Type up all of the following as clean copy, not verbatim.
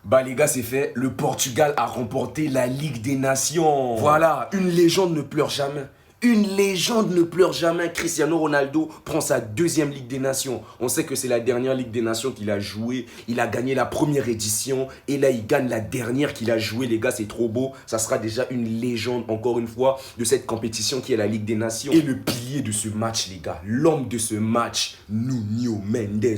Bah les gars, c'est fait. Le Portugal a remporté la Ligue des Nations. Voilà, une légende ne pleure jamais. Une légende ne pleure jamais. Cristiano Ronaldo prend sa deuxième Ligue des Nations. On sait que c'est la dernière Ligue des Nations qu'il a jouée. Il a gagné la première édition. Et là, il gagne la dernière qu'il a jouée. Les gars, c'est trop beau. Ça sera déjà une légende, encore une fois, de cette compétition qui est la Ligue des Nations. Et le pilier de ce match, les gars, l'homme de ce match, Nuno Mendes.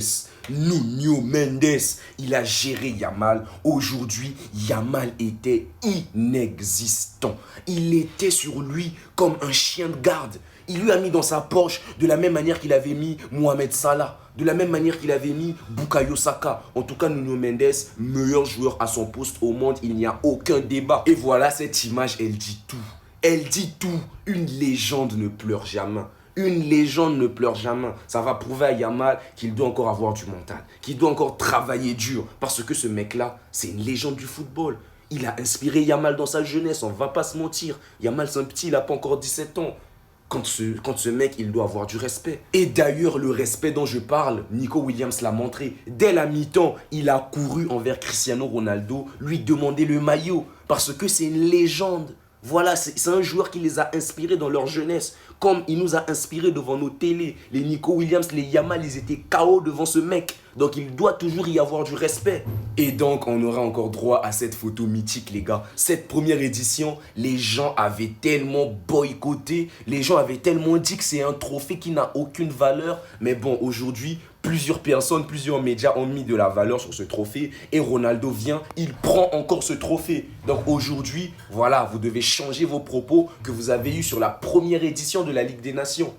Nuno Mendes, il a géré Yamal. Aujourd'hui, Yamal était inexistant. Il était sur lui comme un chien de garde. Il lui a mis dans sa poche de la même manière qu'il avait mis Mohamed Salah, de la même manière qu'il avait mis Bukayo Saka. En tout cas, Nuno Mendes, meilleur joueur à son poste au monde, il n'y a aucun débat. Et voilà, cette image, elle dit tout. Elle dit tout. Une légende ne pleure jamais. Une légende ne pleure jamais. Ça va prouver à Yamal qu'il doit encore avoir du mental, qu'il doit encore travailler dur. Parce que ce mec-là, c'est une légende du football. Il a inspiré Yamal dans sa jeunesse, on ne va pas se mentir. Yamal, c'est un petit, il n'a pas encore 17 ans. Quand ce mec, il doit avoir du respect. Et d'ailleurs, le respect dont je parle, Nico Williams l'a montré. Dès la mi-temps, il a couru envers Cristiano Ronaldo, lui demander le maillot. Parce que c'est une légende. Voilà, c'est un joueur qui les a inspirés dans leur jeunesse. Comme il nous a inspirés devant nos télés. Les Nico Williams, les Yamal, ils étaient KO devant ce mec. Donc il doit toujours y avoir du respect. Et donc on aura encore droit à cette photo mythique, les gars. Cette première édition, les gens avaient tellement boycotté. Les gens avaient tellement dit que c'est un trophée qui n'a aucune valeur. Mais bon, aujourd'hui, plusieurs personnes, plusieurs médias ont mis de la valeur sur ce trophée. Et Ronaldo vient, il prend encore ce trophée. Donc aujourd'hui, voilà, vous devez changer vos propos que vous avez eus sur la première édition de la Ligue des Nations.